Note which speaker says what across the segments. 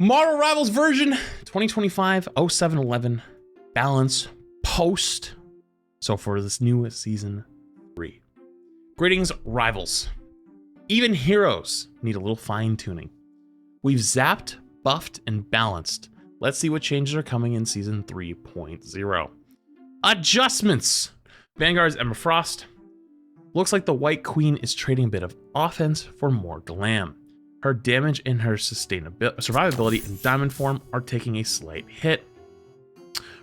Speaker 1: Marvel Rivals version 2025-07-11 balance post. So for this new season 3. Greetings, rivals. Even heroes need a little fine tuning. We've zapped, buffed, and balanced. Let's see what changes are coming in season 3.0. Adjustments. Vanguard's Emma Frost. Looks like the White Queen is trading a bit of offense for more glam. Her damage and her survivability in diamond form are taking a slight hit.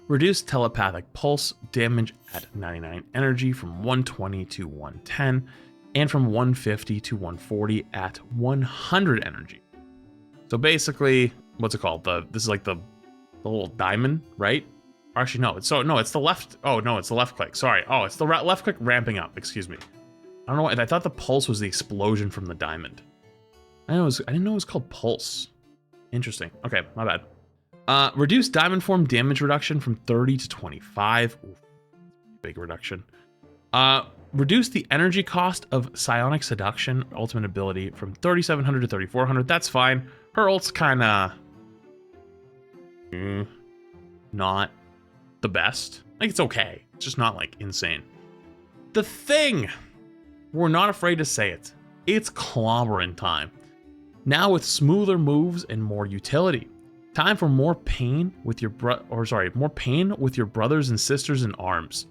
Speaker 1: Reduced telepathic pulse damage at 99 energy from 120 to 110, and from 150 to 140 at 100 energy. So basically, what's it called? This is like the little diamond, right? Or actually, no. It's the left. Oh no, it's the left click. Sorry. Oh, it's the left click ramping up. Excuse me. I don't know. I thought the pulse was the explosion from the diamond. I didn't know it was called pulse. Interesting. Okay, my bad. Reduced diamond form damage reduction from 30 to 25. Ooh, big reduction. Reduce the energy cost of Psionic Seduction ultimate ability from 3700 to 3400. That's fine. Her ult's kind of not the best. Like, it's okay. It's just not like insane. The thing, we're not afraid to say it. It's clobbering time. Now with smoother moves and more utility. Time for more pain with your more pain with your brothers and sisters in arms.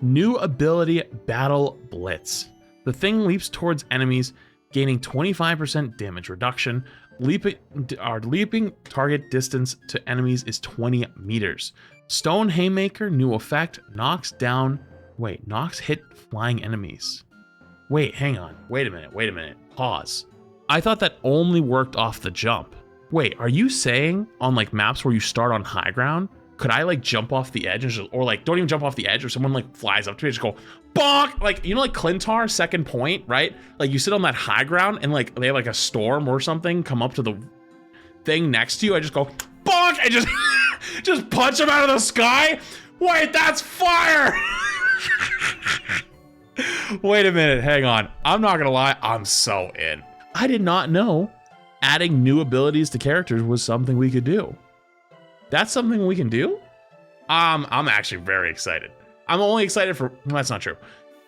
Speaker 1: New ability, Battle Blitz. The thing leaps towards enemies, gaining 25% damage reduction. Leaping target distance to enemies is 20 meters. Stone Haymaker, new effect, knocks hit flying enemies. Wait, hang on. Wait a minute. Pause. I thought that only worked off the jump. Wait, are you saying on like maps where you start on high ground, could I like jump off the edge or like don't even jump off the edge, or someone like flies up to me and just go bonk, like, you know, like Clintar second point, right? Like you sit on that high ground and like they have like a storm or something come up to the thing next to you. I just go bonk and just just punch them out of the sky. Wait, that's fire. Wait a minute, hang on. I'm not gonna lie, I'm so in. I did not know adding new abilities to characters was something we could do. That's something we can do? I'm actually very excited. I'm only excited for, well, that's not true.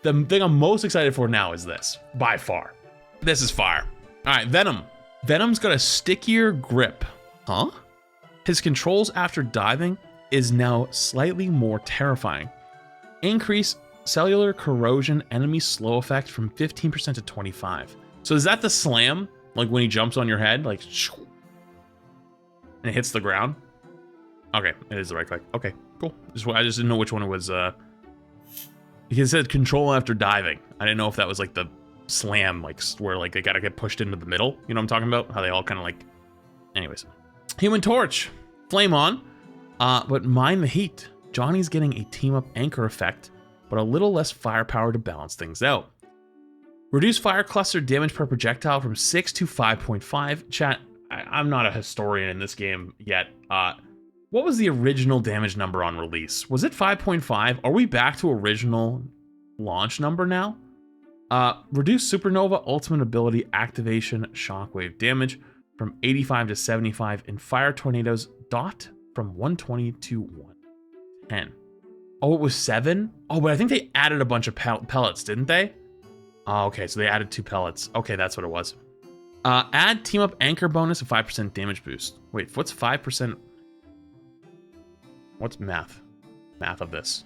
Speaker 1: The thing I'm most excited for now is this, by far. This is fire. All right, Venom. Venom's got a stickier grip. Huh? His controls after diving is now slightly more terrifying. Increase cellular corrosion enemy slow effect from 15% to 25. So is that the slam? Like when he jumps on your head, like, and it hits the ground? Okay, it is the right click. Okay, cool. I just didn't know which one it was. He said control after diving. I didn't know if that was like the slam, like where like they gotta get pushed into the middle. You know what I'm talking about? How they all kind of like, anyways. Human Torch, flame on, but mind the heat. Johnny's getting a team up anchor effect, but a little less firepower to balance things out. Reduce fire cluster damage per projectile from 6 to 5.5. Chat, I'm not a historian in this game yet. What was the original damage number on release? Was it 5.5? Are we back to original launch number now? Reduce Supernova ultimate ability activation shockwave damage from 85 to 75 and fire tornadoes dot from 120 to 110. Oh, it was 7? Oh, but I think they added a bunch of pellets, didn't they? Oh, okay, so they added 2 pellets. Okay, that's what it was. Add team up anchor bonus of 5% damage boost. Wait, what's 5%? What's math of this?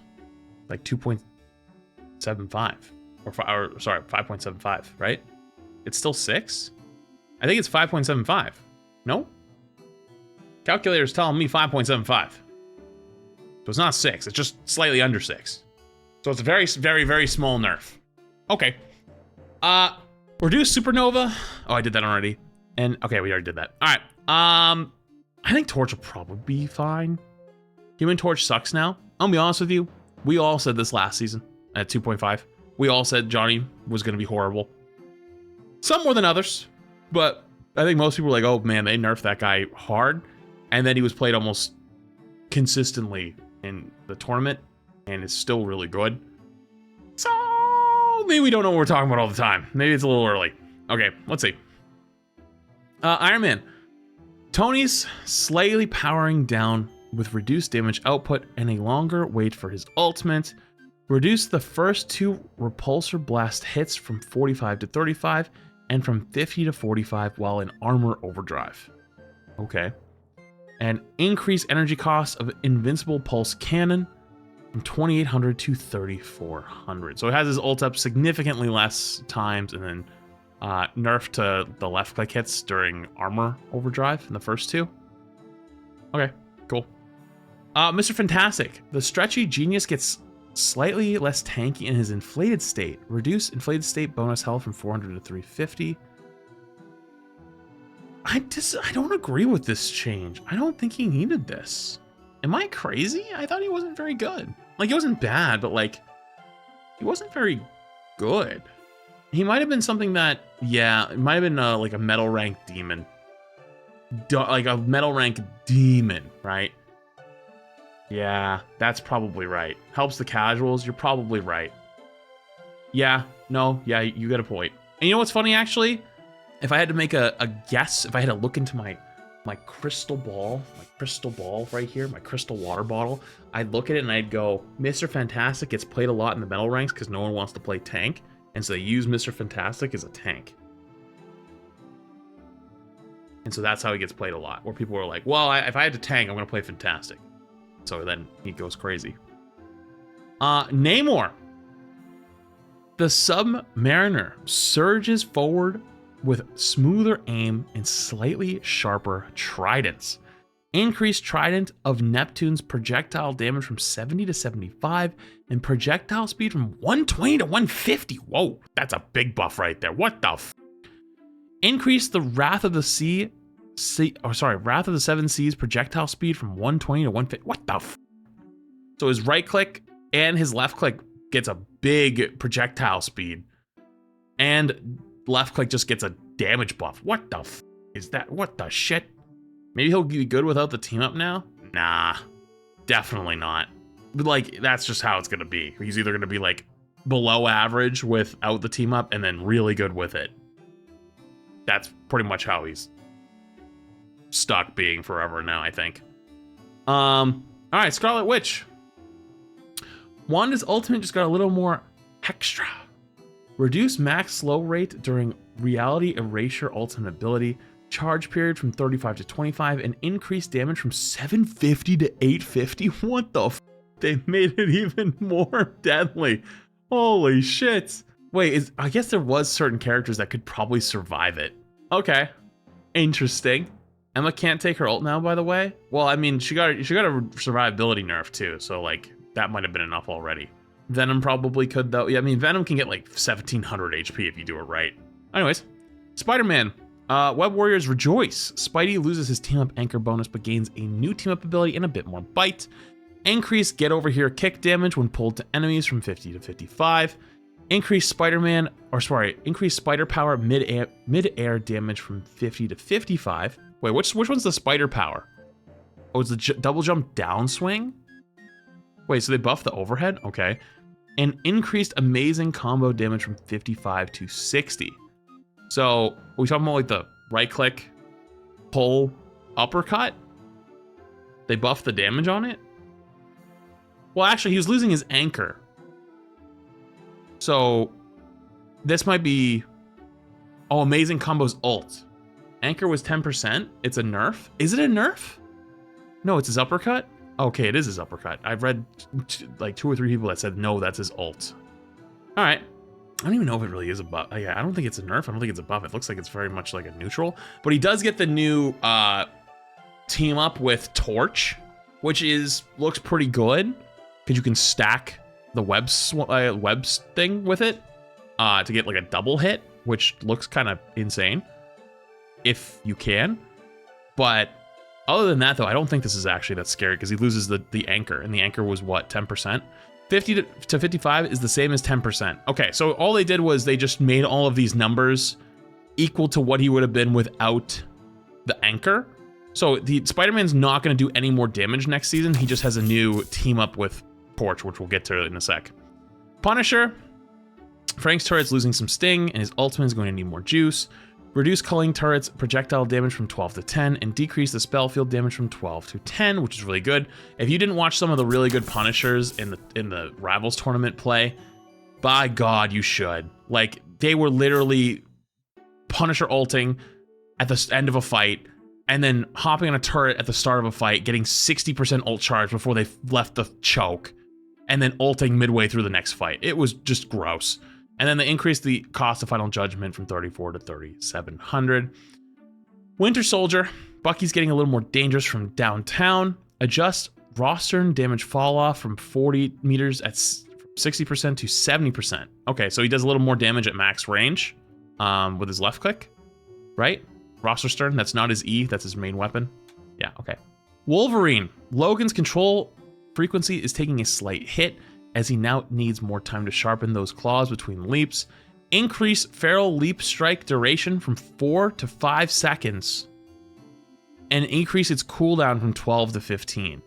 Speaker 1: Like 2.75 or sorry, 5.75, right? It's still 6? I think it's 5.75. No? Calculator's telling me 5.75. So it's not 6, it's just slightly under 6. So it's a very, very, very small nerf. Okay. Reduce Supernova. Oh, I did that already. And okay, we already did that. All right. I think Torch will probably be fine. Human Torch sucks now. I'll be honest with you. We all said this last season at 2.5. We all said Johnny was going to be horrible. Some more than others, but I think most people were like, oh man, they nerfed that guy hard. And then he was played almost consistently in the tournament and is still really good. So maybe we don't know what we're talking about all the time. Maybe it's a little early. Okay, let's see. Iron Man. Tony's slightly powering down with reduced damage output and a longer wait for his ultimate. Reduce the first 2 repulsor blast hits from 45 to 35 and from 50 to 45 while in armor overdrive. Okay. And increase energy cost of invincible pulse cannon from 2800 to 3400. So it has his ult up significantly less times, and then nerf to the left click hits during armor overdrive in the first 2. Okay, cool. Mr. Fantastic. The stretchy genius gets slightly less tanky in his inflated state. Reduce inflated state bonus health from 400 to 350. I don't agree with this change. I don't think he needed this. Am I crazy? I thought he wasn't very good. Like, he wasn't bad, but like, he wasn't very good. He might have been something that, yeah, it might have been like a metal rank demon. Like a metal rank demon, right? Yeah, that's probably right. Helps the casuals, you're probably right. Yeah, no, yeah, you got a point. And you know what's funny, actually? If I had to make a guess, if I had to look into my crystal ball right here, my crystal water bottle, I'd look at it and I'd go, Mr. Fantastic gets played a lot in the metal ranks because no one wants to play tank, and so they use Mr. Fantastic as a tank. And so that's how he gets played a lot, where people are like, well, if I had to tank, I'm going to play Fantastic. So then he goes crazy. Neymar. The Submariner surges forward with smoother aim and slightly sharper tridents. Increased trident of Neptune's projectile damage from 70 to 75 and projectile speed from 120 to 150. Whoa, that's a big buff right there. What the f? Increase the Wrath of the Wrath of the Seven Seas projectile speed from 120 to 150. What the f? So his right click and his left click gets a big projectile speed, and left click just gets a damage buff. What the f is that? What the shit? Maybe he'll be good without the team up now? Nah, definitely not. But like, that's just how it's gonna be. He's either gonna be like below average without the team up and then really good with it. That's pretty much how he's stuck being forever now, I think. All right, Scarlet Witch. Wanda's ultimate just got a little more extra. Reduce max slow rate during reality erasure ultimate ability. Charge period from 35 to 25 and increased damage from 750 to 850. What the f? They made it even more deadly. Holy shit. Wait, I guess there was certain characters that could probably survive it. Okay, interesting. Emma can't take her ult now, by the way. Well, I mean, she got a survivability nerf too, so like that might have been enough already. Venom probably could though. Yeah, I mean, Venom can get like 1700 HP if you do it right. Anyways, SpiderMan. Web Warriors rejoice. Spidey loses his team up anchor bonus but gains a new team up ability and a bit more bite. Increase get over here kick damage when pulled to enemies from 50 to 55. Increase spider power mid-air damage from 50 to 55. Wait, which one's the spider power? Oh, it's the double jump downswing? Wait, so they buffed the overhead? Okay. And increased amazing combo damage from 55 to 60. So, are we talking about like the right click, pull, uppercut? They buffed the damage on it? Well, actually, he was losing his anchor. So, this might be... Oh, amazing combos ult. Anchor was 10%. It's a nerf. Is it a nerf? No, it's his uppercut? Okay, it is his uppercut. I've read like 2 or 3 people that said, no, that's his ult. All right. I don't even know if it really is a buff. Yeah, I don't think it's a nerf. I don't think it's a buff. It looks like it's very much like a neutral. But he does get the new team up with Torch, which looks pretty good because you can stack the webs thing with it to get like a double hit, which looks kind of insane if you can. But other than that, though, I don't think this is actually that scary because he loses the anchor, and the anchor was what, 10%? 50 to 55 is the same as 10%. Okay, so all they did was they just made all of these numbers equal to what he would have been without the anchor. So the Spider-Man's not going to do any more damage next season. He just has a new team up with Torch, which we'll get to in a sec. Punisher. Frank's turret's losing some sting, and his ultimate is going to need more juice. Reduce culling turrets projectile damage from 12 to 10, and decrease the spell field damage from 12 to 10, which is really good. If you didn't watch some of the really good Punishers in the Rivals tournament play, by God, you should. Like, they were literally Punisher ulting at the end of a fight, and then hopping on a turret at the start of a fight, getting 60% ult charge before they left the choke, and then ulting midway through the next fight. It was just gross. And then they increased the cost of Final Judgment from 34 to 3,700. Winter Soldier. Bucky's getting a little more dangerous from downtown. Adjust rostern damage fall off from 40 meters at 60% to 70%. Okay, so he does a little more damage at max range with his left click, right? Roster stern, that's not his E, that's his main weapon. Yeah, okay. Wolverine. Logan's control frequency is taking a slight hit as he now needs more time to sharpen those claws between leaps. Increase feral leap strike duration from 4 to 5 seconds. And increase its cooldown from 12 to 15.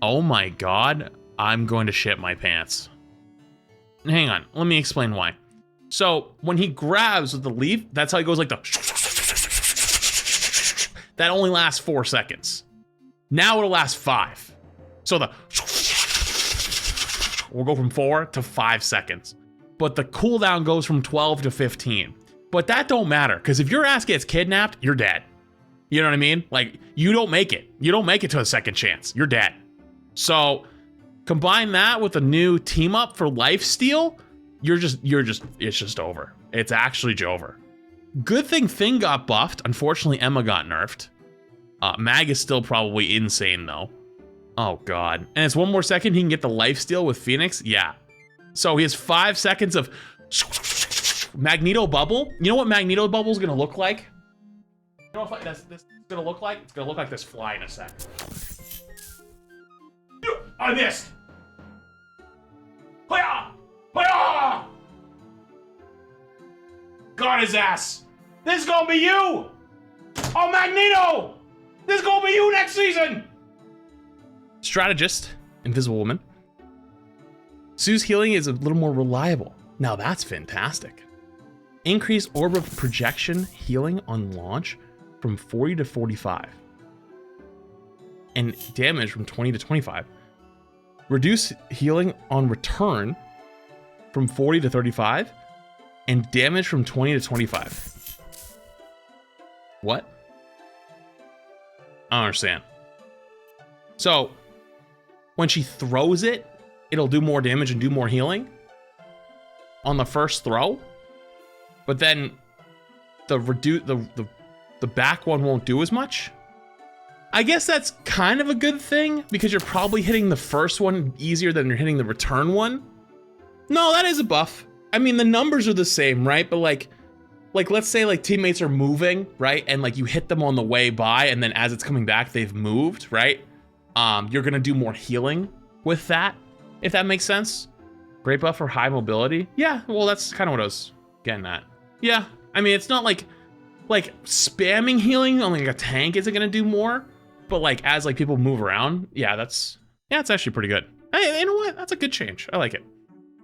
Speaker 1: Oh my God, I'm going to shit my pants. Hang on, let me explain why. So when he grabs with the leaf, that's how he goes like the... That only lasts 4 seconds. Now it'll last 5. So the... We'll go from 4 to 5 seconds. But the cooldown goes from 12 to 15. But that don't matter, because if your ass gets kidnapped, you're dead. You know what I mean? Like, you don't make it. You don't make it to a second chance. You're dead. So combine that with a new team up for lifesteal, it's just over. It's actually over. Good thing Thing got buffed. Unfortunately, Emma got nerfed. Mag is still probably insane though. Oh God. And it's 1 more second he can get the lifesteal with Phoenix. Yeah. So he has 5 seconds of Magneto bubble. You know what Magneto bubble is gonna look like? You know what this is gonna look like? It's gonna look like this fly in a sec. I missed. Hiya! Hiya! Got his ass. This is gonna be you. Oh, Magneto! This is gonna be you next season. Strategist, Invisible Woman. Sue's healing is a little more reliable. Now that's fantastic. Increase orb of projection healing on launch from 40 to 45. And damage from 20 to 25. Reduce healing on return from 40 to 35. And damage from 20 to 25. What? I don't understand. So, when she throws it, it'll do more damage and do more healing on the first throw. But then the back one won't do as much. I guess that's kind of a good thing because you're probably hitting the first one easier than you're hitting the return one. No, that is a buff. I mean, the numbers are the same, right? But like let's say like teammates are moving, right? And like you hit them on the way by, and then as it's coming back, they've moved, right? You're gonna do more healing with that, if that makes sense. Great buff for high mobility. Yeah, well, that's kind of what I was getting at. Yeah, I mean, it's not like spamming healing on like a tank isn't gonna do more, but like as like people move around, yeah, it's actually pretty good. Hey, you know what? That's a good change. I like it.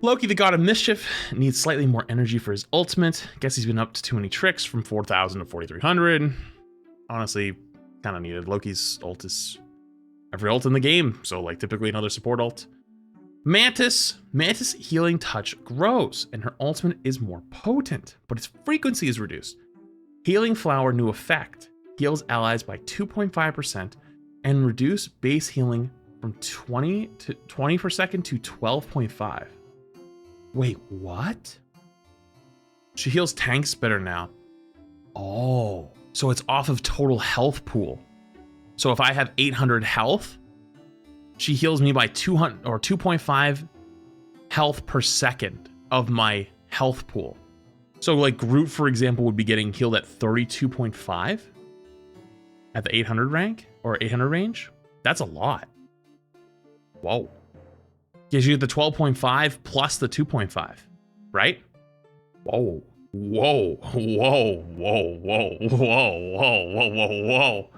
Speaker 1: Loki, the God of Mischief, needs slightly more energy for his ultimate. Guess he's been up to too many tricks from 4,000 to 4,300. Honestly, kind of needed. Loki's ult is every ult in the game, so like typically another support ult. Mantis healing touch grows, and her ultimate is more potent, but its frequency is reduced. Healing flower new effect heals allies by 2.5% and reduce base healing from 20 per second to 12.5. Wait, what? She heals tanks better now. Oh, so it's off of total health pool. So if I have 800 health, she heals me by 200 or 2.5 health per second of my health pool. So like Groot, for example, would be getting healed at 32.5 at the 800 rank or 800 range. That's a lot. Whoa. Gives you the 12.5 plus the 2.5, right? Whoa, whoa, whoa, whoa, whoa, whoa, whoa, whoa, whoa, whoa.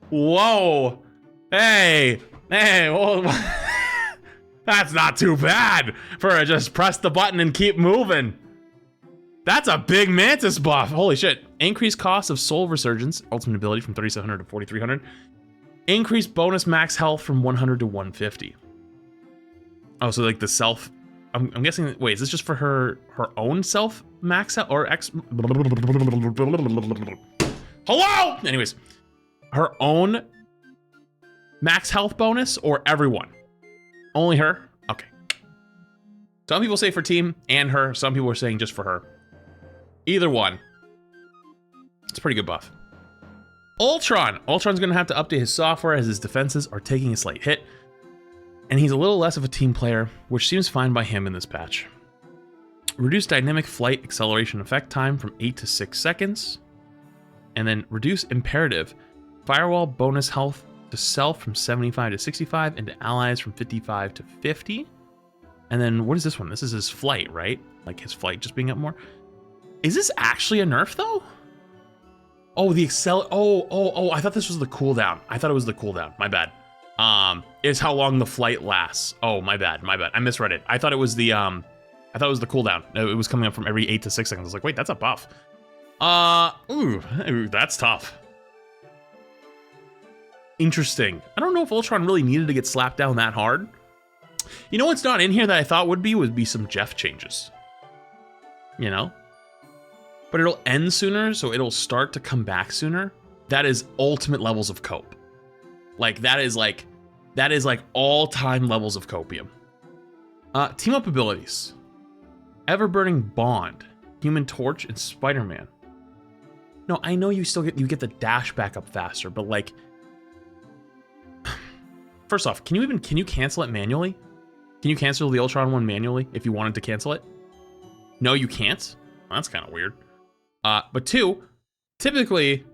Speaker 1: Whoa. Hey, whoa. That's not too bad for just press the button and keep moving. That's a big Mantis buff. Holy shit. Increased cost of Soul Resurgence, ultimate ability from 3,700 to 4,300. Increased bonus max health from 100 to 150. Oh, so like the self... I'm guessing... Wait, is this just for her own self max health? Or X... Hello? Anyways. Her own max health bonus or everyone? Only her? Okay. Some people say for team and her. Some people are saying just for her. Either one. It's a pretty good buff. Ultron. Ultron's going to have to update his software as his defenses are taking a slight hit. And he's a little less of a team player, which seems fine by him in this patch. Reduce dynamic flight acceleration effect time from 8 to 6 seconds. And then reduce imperative firewall bonus health to self from 75 to 65 and to allies from 55 to 50. And then what is this one? This is his flight, right? Like his flight just being up more. Is this actually a nerf though? Oh, the oh, I thought this was the cooldown. I thought it was the cooldown. My bad. Is how long the flight lasts. Oh, my bad. I misread it. I thought it was the cooldown. It was coming up from every 8 to 6 seconds. I was like, wait, that's a buff. Ooh, that's tough. Interesting. I don't know if Ultron really needed to get slapped down that hard. You know what's not in here that I thought would be some Jeff changes. You know? But it'll end sooner, so it'll start to come back sooner. That is ultimate levels of cope. Like, that is like all-time levels of copium. Team up abilities. Ever-burning Bond, Human Torch, and SpiderMan. No, I know you get the dash back up faster, but like, first off, can you cancel it manually? Can you cancel the Ultron one manually if you wanted to cancel it? No, you can't? Well, that's kind of weird. But two, typically,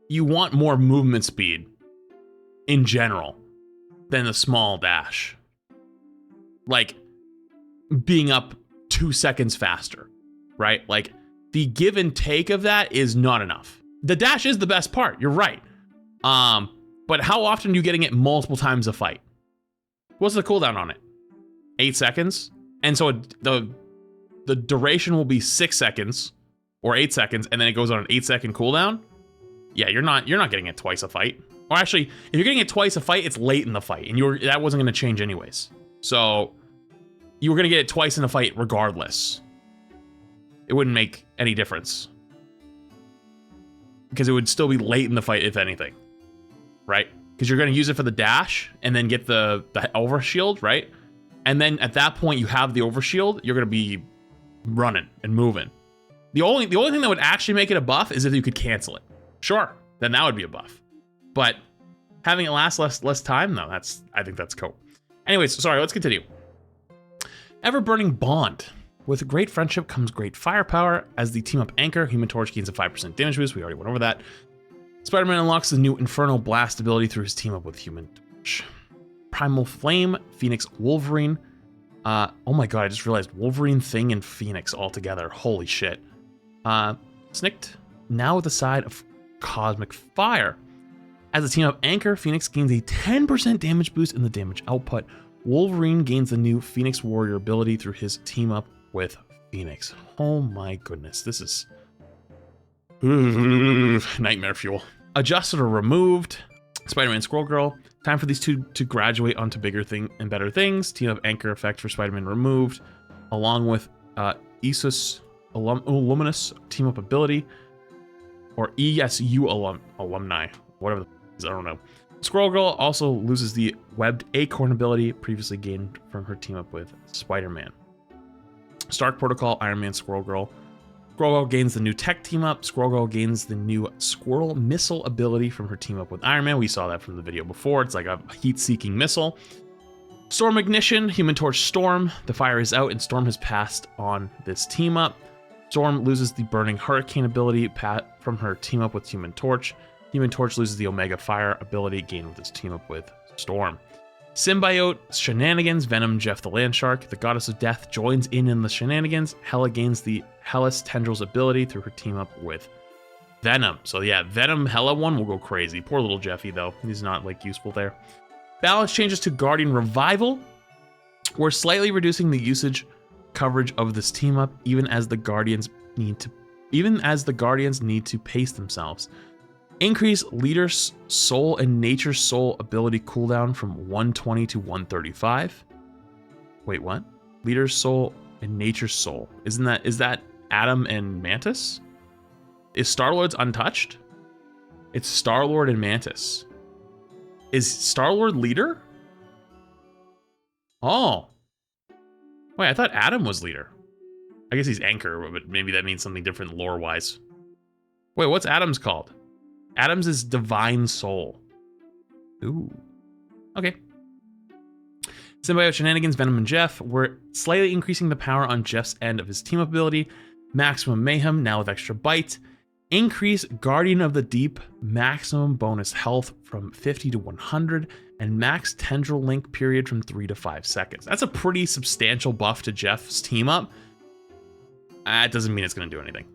Speaker 1: you want more movement speed in general than the small dash. Like, being up 2 seconds faster, right? Like, the give and take of that is not enough. The dash is the best part, you're right. But how often are you getting it multiple times a fight? What's the cooldown on it? 8 seconds? And so the duration will be 6 seconds or 8 seconds, and then it goes on an 8-second cooldown? Yeah, you're not getting it twice a fight. Or actually, if you're getting it twice a fight, it's late in the fight, and that wasn't going to change anyways. So you were going to get it twice in a fight regardless. It wouldn't make any difference. Because it would still be late in the fight, if anything. Right? Because you're going to use it for the dash, and then get the overshield, right? And then at that point, you have the overshield, you're going to be running and moving. The only thing that would actually make it a buff is if you could cancel it. Sure, then that would be a buff. But having it last less time, no, I think that's cool. Anyways, sorry, let's continue. Ever-burning Bond. With great friendship comes great firepower. As the team-up anchor, Human Torch gains a 5% damage boost. We already went over that. Spider-Man unlocks the new Infernal Blast ability through his team-up with Human Torch. Primal Flame, Phoenix, Wolverine. Oh my god, I just realized Wolverine, Thing, and Phoenix all together. Holy shit. Snicked, now with the side of Cosmic Fire. As a team-up anchor, Phoenix gains a 10% damage boost in the damage output. Wolverine gains the new Phoenix Warrior ability through his team-up with Phoenix. Oh my goodness, this is nightmare fuel. Adjusted or removed. Spider-Man, Squirrel Girl. Time for these two to graduate onto bigger and better things. Team-up anchor effect for Spider-Man removed, along with Isus Luminous team-up ability, or ESU alumni, whatever the is, I don't know. Squirrel Girl also loses the webbed acorn ability previously gained from her team-up with Spider-Man. Stark Protocol, Iron Man, Squirrel Girl. Squirrel Girl gains the new tech team-up. Squirrel Girl gains the new Squirrel Missile ability from her team-up with Iron Man. We saw that from the video before. It's like a heat-seeking missile. Storm Ignition, Human Torch Storm. The fire is out and Storm has passed on this team-up. Storm loses the Burning Hurricane ability from her team-up with Human Torch. Human Torch loses the Omega Fire ability gained with his team-up with Storm. Symbiote, Shenanigans, Venom, Jeff the Landshark. The Goddess of Death joins in the shenanigans. Hela gains the Hellas Tendrils ability through her team-up with Venom. So yeah, Venom Hela one will go crazy. Poor little Jeffy though. He's not like useful there. Balance changes to Guardian Revival. We're slightly reducing the usage coverage of this team-up, even as the Guardians Guardians need to pace themselves. Increase Leader's Soul and Nature's Soul ability cooldown from 120 to 135. Wait, what? Leader's Soul and Nature's Soul. Is that Adam and Mantis? Is Star-Lord's untouched? It's Star-Lord and Mantis. Is Star-Lord leader? Oh. Wait, I thought Adam was leader. I guess he's anchor, but maybe that means something different lore-wise. Wait, what's Adam's called? Adam's is Divine Soul. Ooh. Okay. Symbiote Shenanigans, Venom and Jeff. We're slightly increasing the power on Jeff's end of his team ability. Maximum Mayhem, now with extra bite. Increase Guardian of the Deep maximum bonus health from 50 to 100, and max Tendril Link period from 3 to 5 seconds. That's a pretty substantial buff to Jeff's team up. That doesn't mean it's going to do anything.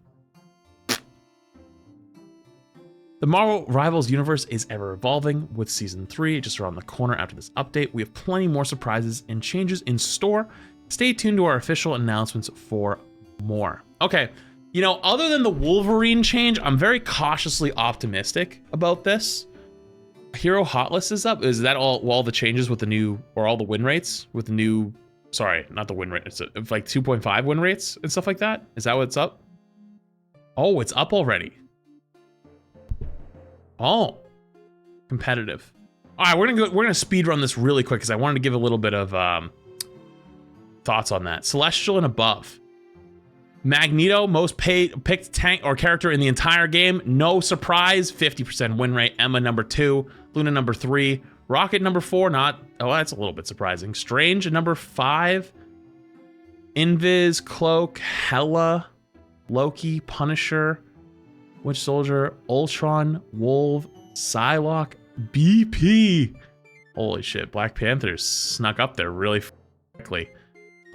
Speaker 1: The Marvel Rivals universe is ever evolving, with season 3 just around the corner after this update. We have plenty more surprises and changes in store. Stay tuned to our official announcements for more. Okay. You know, other than the Wolverine change, I'm very cautiously optimistic about this. Hero Hot List is up. Is that all the changes with the new, or all the win rates with the new, sorry, not the win rate, it's like 2.5 win rates and stuff like that? Is that what's up? Oh, it's up already. Oh, competitive. All right, we're gonna speed run this really quick because I wanted to give a little bit of thoughts on that. Celestial and above. Magneto, most picked tank or character in the entire game. No surprise, 50% win rate. Emma, number 2. Luna, number 3. Rocket, number 4. That's a little bit surprising. Strange, number 5. Invis, Cloak, Hela, Loki, Punisher, Witch Soldier, Ultron, Wolve, Psylocke, BP. Holy shit, Black Panthers snuck up there really quickly.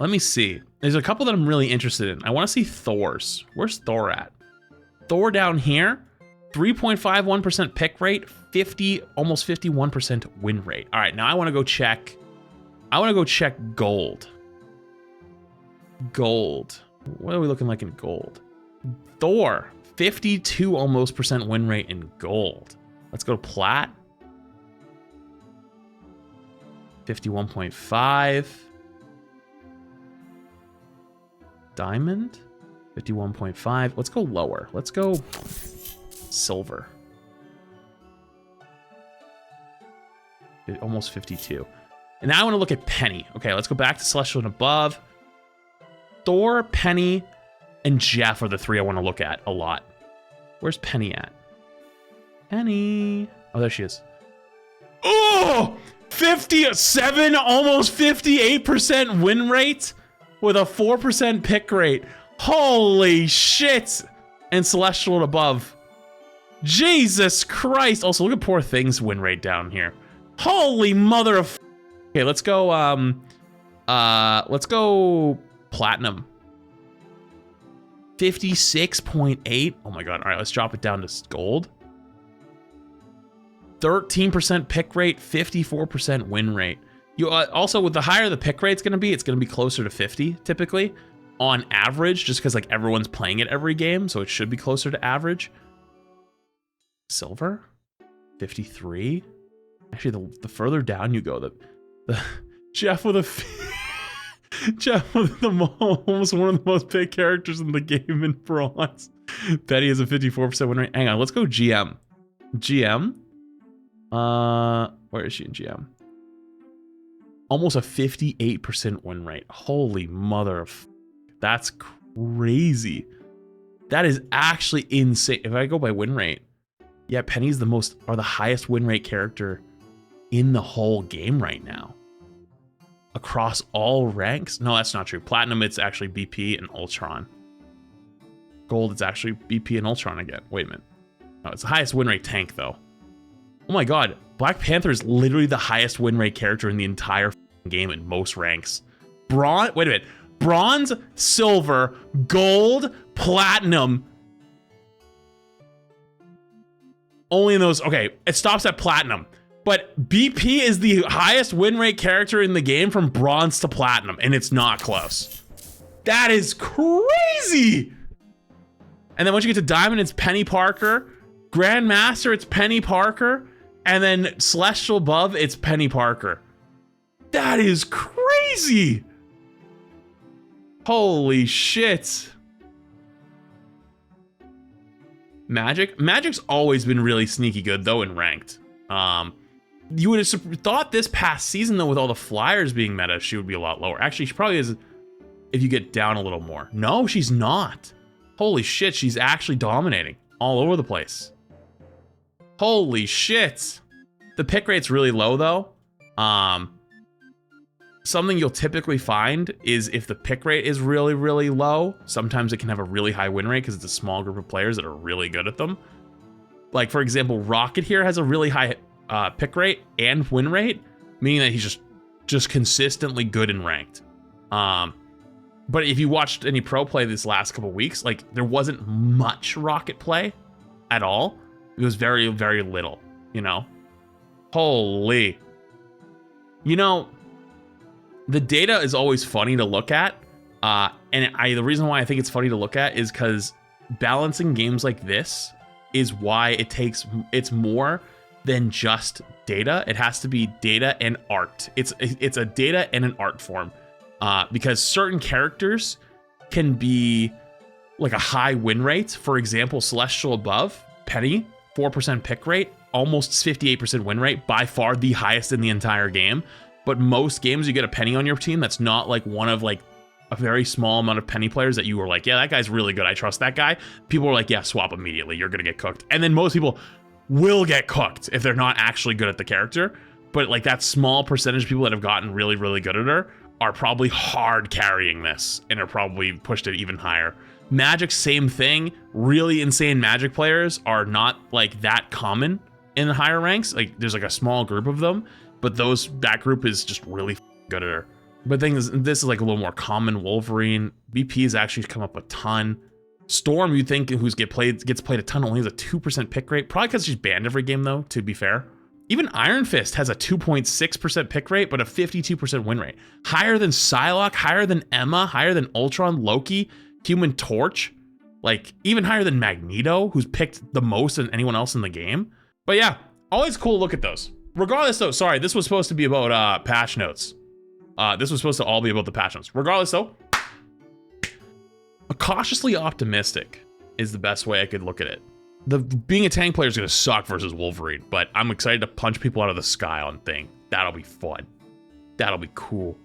Speaker 1: Let me see. There's a couple that I'm really interested in. I want to see Thor's. Where's Thor at? Thor down here, 3.51% pick rate, almost 51% win rate. All right, now I want to go check. Gold. Gold. What are we looking like in gold? Thor, 52 almost % win rate in gold. Let's go to plat. 51.5. Diamond, 51.5. Let's go lower. Let's go silver. Almost 52. And now I want to look at Penny. Okay, let's go back to Celestial and above. Thor, Penny, and Jeff are the 3 I want to look at a lot. Where's Penny at? Penny. Oh, there she is. Oh, 57, almost 58% win rate. With a 4% pick rate. Holy shit! And Celestial and above. Jesus Christ! Also, look at Poor Thing's win rate down here. Holy mother of... Okay, let's go platinum. 56.8. Oh my god. All right, let's drop it down to gold. 13% pick rate, 54% win rate. You also, with the higher the pick rate's gonna be, it's gonna be closer to 50 typically on average, just because like everyone's playing it every game, so it should be closer to average. Silver, 53. Actually, the further down you go, the Jeff with Jeff with almost one of the most picked characters in the game in bronze. Betty has a 54% win rate. Hang on, let's go GM. GM. Where is she in GM? Almost a 58% win rate. Holy mother of... That's crazy. That is actually insane. If I go by win rate, yeah, Penny's the highest win rate character in the whole game right now. Across all ranks? No, that's not true. Platinum, it's actually BP and Ultron. Gold, it's actually BP and Ultron again. Wait a minute. No, it's the highest win rate tank, though. Oh my god, Black Panther is literally the highest win rate character in the entire game in most ranks. Wait a minute. Bronze, silver, gold, platinum. Only in those, okay, it stops at platinum. But BP is the highest win rate character in the game from bronze to platinum, and it's not close. That is crazy. And then once you get to Diamond, it's Penny Parker. Grandmaster, it's Penny Parker. And then Celestial above, it's Penny Parker. That is crazy. Holy shit. Magic's always been really sneaky good, though, in ranked. You would have thought this past season, though, with all the flyers being meta, she would be a lot lower. Actually, she probably is if you get down a little more. No, she's not. Holy shit, she's actually dominating all over the place. Holy shit. The pick rate's really low, though. Something you'll typically find is if the pick rate is really, really low, sometimes it can have a really high win rate because it's a small group of players that are really good at them. Like, for example, Rocket here has a really high pick rate and win rate, meaning that he's just consistently good in ranked. But if you watched any pro play this last couple weeks, like, there wasn't much Rocket play at all. It was very, very little, you know? Holy. You know, the data is always funny to look at. The reason why I think it's funny to look at is because balancing games like this is why it's more than just data. It has to be data and art. It's a data and an art form. Because certain characters can be like a high win rate. For example, Celestial above, Penny, 4% pick rate, almost 58% win rate, by far the highest in the entire game. But most games you get a Penny on your team that's not like one of like a very small amount of Penny players that you were like, yeah, that guy's really good, I trust that guy. People are like, yeah, swap immediately, you're gonna get cooked. And then most people will get cooked if they're not actually good at the character. But like that small percentage of people that have gotten really, really good at her are probably hard carrying this and are probably pushed it even higher. Magic, same thing. Really insane Magic players are not like that common in the higher ranks. Like there's like a small group of them, but that group is just really good at her. But this is like a little more common. Wolverine, VP has actually come up a ton. Storm, you think, gets played a ton, only has a 2% pick rate. Probably because she's banned every game though, to be fair. Even Iron Fist has a 2.6% pick rate, but a 52% win rate. Higher than Psylocke, higher than Emma, higher than Ultron, Loki, Human Torch. Like, even higher than Magneto, who's picked the most than anyone else in the game. But yeah, always cool to look at those. Regardless though, sorry, this was supposed to be about patch notes. This was supposed to all be about the patch notes. Regardless though, cautiously optimistic is the best way I could look at it. Being a tank player is going to suck versus Wolverine, but I'm excited to punch people out of the sky on thing. That'll be fun. That'll be cool.